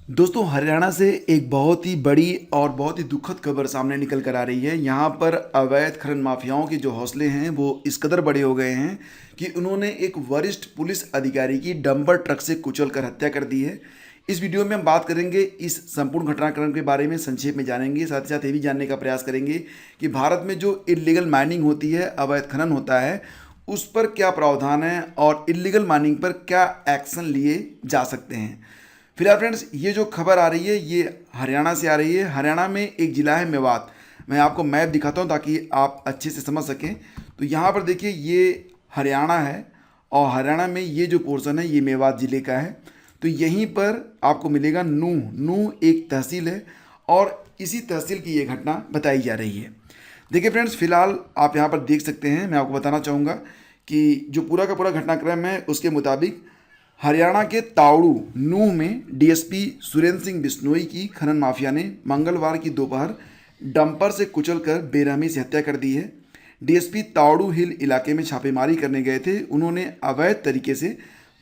दोस्तों, हरियाणा से एक बहुत ही बड़ी और बहुत ही दुखद खबर सामने निकल कर आ रही है। यहाँ पर अवैध खनन माफियाओं के जो हौसले हैं वो इस कदर बड़े हो गए हैं कि उन्होंने एक वरिष्ठ पुलिस अधिकारी की डंपर ट्रक से कुचल कर हत्या कर दी है। इस वीडियो में हम बात करेंगे इस संपूर्ण घटनाक्रम के बारे में, संक्षेप में जानेंगे। साथ ही साथ ये भी जानने का प्रयास करेंगे कि भारत में जो इलीगल माइनिंग होती है, अवैध खनन होता है, उस पर क्या प्रावधान है और इलीगल माइनिंग पर क्या एक्शन लिए जा सकते हैं। फिलहाल फ्रेंड्स, ये जो खबर आ रही है ये हरियाणा से आ रही है। हरियाणा में एक ज़िला है मेवात। मैं आपको मैप दिखाता हूँ ताकि आप अच्छे से समझ सकें। तो यहाँ पर देखिए, ये हरियाणा है और हरियाणा में ये जो पोर्शन है ये मेवात ज़िले का है। तो यहीं पर आपको मिलेगा नूह। नूह एक तहसील है और इसी तहसील की ये घटना बताई जा रही है। देखिए फ्रेंड्स, फिलहाल आप यहाँ पर देख सकते हैं। मैं आपको बताना चाहूँगा कि जो पूरा का पूरा घटनाक्रम है उसके मुताबिक हरियाणा के तावड़ू नूह में डीएसपी सुरेंद्र सिंह बिश्नोई की खनन माफिया ने मंगलवार की दोपहर डंपर से कुचलकर बेरहमी से हत्या कर दी है। डीएसपी तावड़ू हिल इलाके में छापेमारी करने गए थे। उन्होंने अवैध तरीके से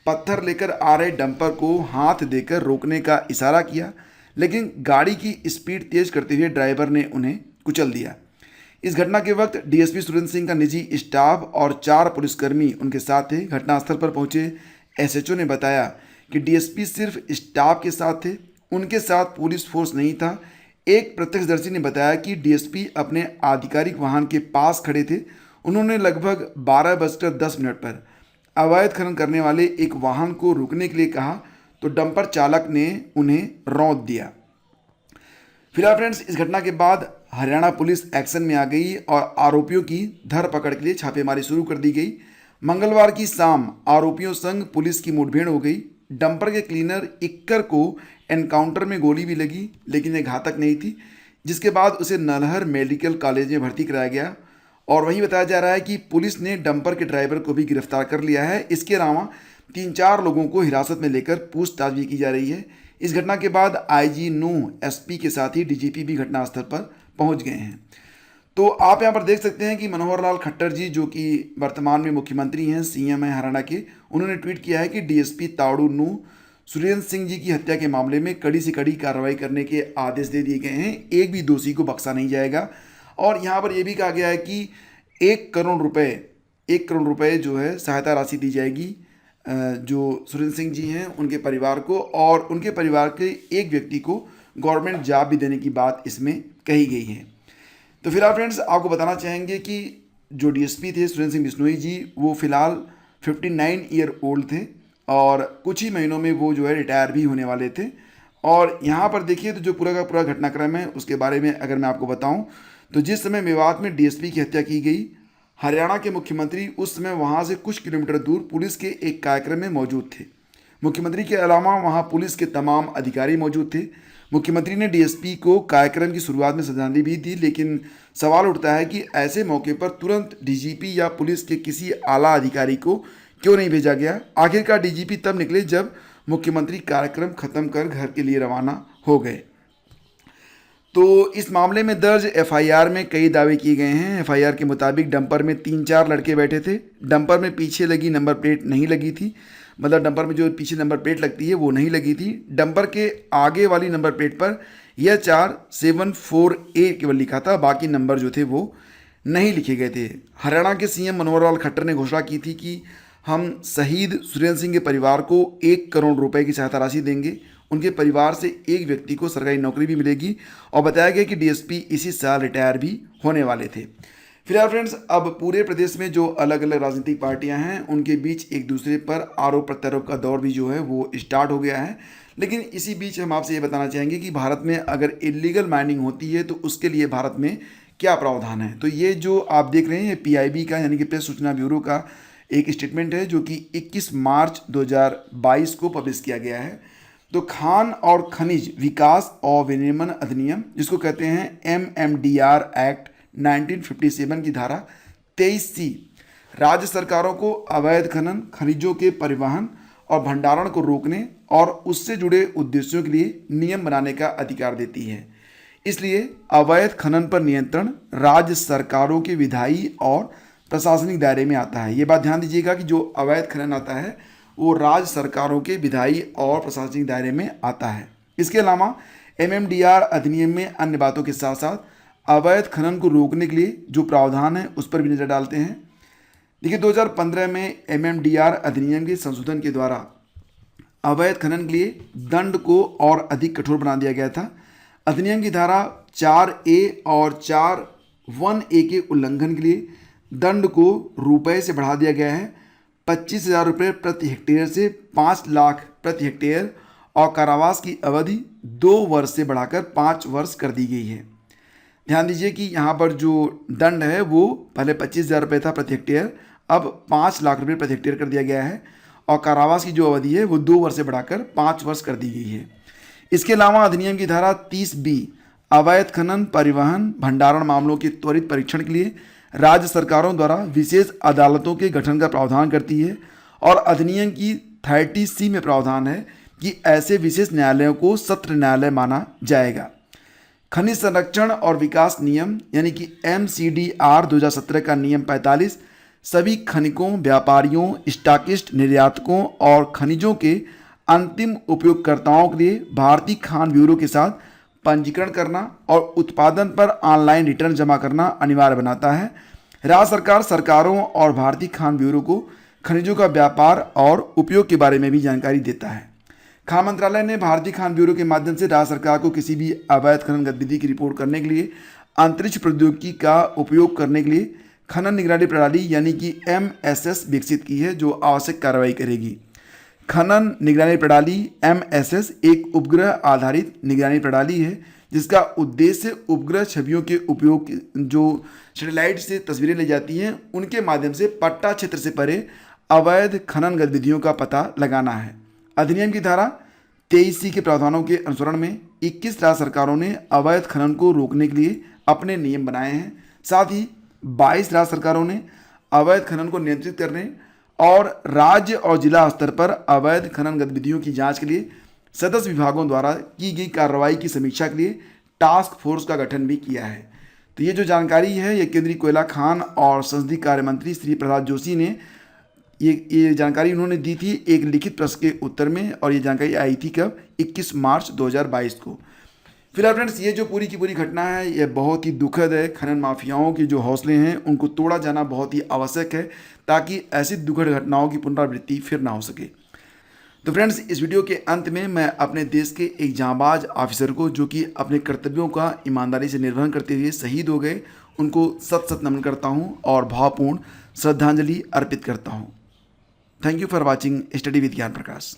पत्थर लेकर आ रहे डंपर को हाथ देकर रोकने का इशारा किया, लेकिन गाड़ी की स्पीड तेज करते हुए ड्राइवर ने उन्हें कुचल दिया। इस घटना के वक्त डीएसपी सुरेंद्र सिंह का निजी स्टाफ और 4 पुलिसकर्मी उनके साथ थे। घटनास्थल पर पहुंचे एसएचओ ने बताया कि डीएसपी सिर्फ स्टाफ के साथ थे, उनके साथ पुलिस फोर्स नहीं था। एक प्रत्यक्षदर्शी ने बताया कि डीएसपी अपने आधिकारिक वाहन के पास खड़े थे। उन्होंने लगभग 12:10 पर अवैध खनन करने वाले एक वाहन को रुकने के लिए कहा तो डंपर चालक ने उन्हें रौंद दिया। फिलहाल फ्रेंड्स, इस घटना के बाद हरियाणा पुलिस एक्शन में आ गई और आरोपियों की धरपकड़ के लिए छापेमारी शुरू कर दी गई। मंगलवार की शाम आरोपियों संग पुलिस की मुठभेड़ हो गई। डंपर के क्लीनर इक्कर को एनकाउंटर में गोली भी लगी, लेकिन ये घातक नहीं थी, जिसके बाद उसे नलहर मेडिकल कॉलेज में भर्ती कराया गया। और वहीं बताया जा रहा है कि पुलिस ने डंपर के ड्राइवर को भी गिरफ्तार कर लिया है। इसके अलावा 3-4 लोगों को हिरासत में लेकर पूछताछ भी की जा रही है। इस घटना के बाद आईजी नूह, एसपी के साथ ही डीजीपी भी घटनास्थल पर पहुंच गए हैं। तो आप यहाँ पर देख सकते हैं कि मनोहर लाल खट्टर जी, जो कि वर्तमान में मुख्यमंत्री हैं, सीएम हैं हरियाणा के, उन्होंने ट्वीट किया है कि डीएसपी तावड़ू नूह सुरेंद्र सिंह जी की हत्या के मामले में कड़ी से कड़ी कार्रवाई करने के आदेश दे दिए गए हैं। एक भी दोषी को बख्शा नहीं जाएगा। और यहाँ पर यह भी कहा गया है कि 1 करोड़ रुपए जो है सहायता राशि दी जाएगी जो सुरेंद्र सिंह जी हैं उनके परिवार को, और उनके परिवार के एक व्यक्ति को गवर्नमेंट जॉब भी देने की बात इसमें कही गई है। तो फिलहाल फ्रेंड्स, आपको बताना चाहेंगे कि जो डीएसपी थे सुरेंद्र सिंह बिश्नोई जी, वो फिलहाल 59 ईयर ओल्ड थे और कुछ ही महीनों में वो जो है रिटायर भी होने वाले थे। और यहाँ पर देखिए, तो जो पूरा का पूरा घटनाक्रम है उसके बारे में अगर मैं आपको बताऊं, तो जिस समय मेवात में डीएसपी की हत्या की गई, हरियाणा के मुख्यमंत्री उस समय वहाँ से कुछ किलोमीटर दूर पुलिस के एक कार्यक्रम में मौजूद थे। मुख्यमंत्री के अलावा वहाँ पुलिस के तमाम अधिकारी मौजूद थे। मुख्यमंत्री ने डीएसपी को कार्यक्रम की शुरुआत में श्रद्धांजलि भी दी, लेकिन सवाल उठता है कि ऐसे मौके पर तुरंत डीजीपी या पुलिस के किसी आला अधिकारी को क्यों नहीं भेजा गया। आखिरकार डीजीपी तब निकले जब मुख्यमंत्री कार्यक्रम खत्म कर घर के लिए रवाना हो गए। तो इस मामले में दर्ज एफआईआर में कई दावे किए गए हैं। एफआईआर के मुताबिक डंपर में 3-4 लड़के बैठे थे। डंपर में पीछे लगी नंबर प्लेट नहीं लगी थी, मतलब डंपर में जो पीछे नंबर प्लेट लगती है वो नहीं लगी थी। डंपर के आगे वाली नंबर प्लेट पर यह 4748 केवल लिखा था, बाकी नंबर जो थे वो नहीं लिखे गए थे। हरियाणा के सीएम मनोहर लाल खट्टर ने घोषणा की थी कि हम शहीद सुरेंद्र सिंह के परिवार को 1 करोड़ रुपए की सहायता राशि देंगे। उनके परिवार से एक व्यक्ति को सरकारी नौकरी भी मिलेगी और बताया गया कि डीएसपी इसी साल रिटायर भी होने वाले थे। फिलहाल फ्रेंड्स, अब पूरे प्रदेश में जो अलग अलग राजनीतिक पार्टियां हैं उनके बीच एक दूसरे पर आरोप प्रत्यारोप का दौर भी जो है वो स्टार्ट हो गया है। लेकिन इसी बीच हम आपसे ये बताना चाहेंगे कि भारत में अगर इलीगल माइनिंग होती है तो उसके लिए भारत में क्या प्रावधान है। तो ये जो आप देख रहे हैं ये पीआईबी का, यानी कि प्रेस सूचना ब्यूरो का एक स्टेटमेंट है जो कि 21 मार्च 2022 को पब्लिश किया गया है। तो खान और खनिज विकास और विनिर्माण अधिनियम, जिसको कहते हैं एमएमडीआर एक्ट 1957 की धारा 23C राज्य सरकारों को अवैध खनन, खनिजों के परिवहन और भंडारण को रोकने और उससे जुड़े उद्देश्यों के लिए नियम बनाने का अधिकार देती है। इसलिए अवैध खनन पर नियंत्रण राज्य सरकारों के विधायी और प्रशासनिक दायरे में आता है। ये बात ध्यान दीजिएगा कि जो अवैध खनन आता है वो राज्य सरकारों के विधायी और प्रशासनिक दायरे में आता है। इसके अलावा MMDR अधिनियम में अन्य बातों के साथ साथ अवैध खनन को रोकने के लिए जो प्रावधान है उस पर भी नज़र डालते हैं। देखिए 2015 में MMDR अधिनियम के संशोधन के द्वारा अवैध खनन के लिए दंड को और अधिक कठोर बना दिया गया था। अधिनियम की धारा 4A और 4(1)A के उल्लंघन के लिए दंड को रुपए से बढ़ा दिया गया है 25,000 रुपये प्रति हेक्टेयर से 5 लाख प्रति हेक्टेयर और कारावास की अवधि 2 वर्ष से बढ़ाकर 5 वर्ष कर दी गई है। ध्यान दीजिए कि यहाँ पर जो दंड है वो पहले 25,000 रुपये था प्रति हेक्टेयर, अब 5 लाख रुपये प्रति हेक्टेयर कर दिया गया है और कारावास की जो अवधि है वो 2 वर्ष से बढ़ाकर 5 वर्ष कर दी गई है। इसके अलावा अधिनियम की धारा 30B अवैध खनन, परिवहन, भंडारण मामलों के त्वरित परीक्षण के लिए राज्य सरकारों द्वारा विशेष अदालतों के गठन का प्रावधान करती है और अधिनियम की 30C में प्रावधान है कि ऐसे विशेष न्यायालयों को सत्र न्यायालय माना जाएगा। खनिज संरक्षण और विकास नियम यानी कि MCDR 2017 का नियम 45 सभी खनिकों, व्यापारियों, स्टॉकिस्ट, निर्यातकों और खनिजों के अंतिम उपयोगकर्ताओं के लिए भारतीय खान ब्यूरो के साथ पंजीकरण करना और उत्पादन पर ऑनलाइन रिटर्न जमा करना अनिवार्य बनाता है। राज्य सरकार सरकारों और भारतीय खान ब्यूरो को खनिजों का व्यापार और उपयोग के बारे में भी जानकारी देता है। खान मंत्रालय ने भारतीय खान ब्यूरो के माध्यम से राज्य सरकार को किसी भी अवैध खनन गतिविधि की रिपोर्ट करने के लिए अंतरिक्ष प्रौद्योगिकी का उपयोग करने के लिए खनन निगरानी प्रणाली यानी कि MSS विकसित की है जो आवश्यक कार्रवाई करेगी। खनन निगरानी प्रणाली MSS एक उपग्रह आधारित निगरानी प्रणाली है जिसका उद्देश्य उपग्रह छवियों के उपयोग जो सैटेलाइट से तस्वीरें ली जाती हैं उनके माध्यम से पट्टा क्षेत्र से परे अवैध खनन गतिविधियों का पता लगाना है। अधिनियम की धारा 23C के प्रावधानों के अनुसरण में 21 राज्य सरकारों ने अवैध खनन को रोकने के लिए अपने नियम बनाए हैं। साथ ही 22 राज्य सरकारों ने अवैध खनन को नियंत्रित करने और राज्य और जिला स्तर पर अवैध खनन गतिविधियों की जांच के लिए सदस्य विभागों द्वारा की गई कार्रवाई की समीक्षा के लिए टास्क फोर्स का गठन भी किया है। तो ये जो जानकारी है ये केंद्रीय कोयला, खान और संसदीय कार्य मंत्री श्री प्रहलाद जोशी ने ये जानकारी उन्होंने दी थी एक लिखित प्रश्न के उत्तर में और ये जानकारी आई थी कब 21 मार्च 2022 को। फिलहाल फ्रेंड्स ये जो पूरी की पूरी घटना है ये बहुत ही दुखद है। खनन माफियाओं के जो हौसले हैं उनको तोड़ा जाना बहुत ही आवश्यक है ताकि ऐसी दुखद घटनाओं की पुनरावृत्ति फिर ना हो सके। तो फ्रेंड्स इस वीडियो के अंत में मैं अपने देश के एक जांबाज ऑफिसर को जो कि अपने कर्तव्यों का ईमानदारी से निर्वहन करते हुए शहीद हो गए उनको सत नमन करता हूं और भावपूर्ण श्रद्धांजलि अर्पित करता हूं। Thank you for watching study with ज्ञान प्रकाश।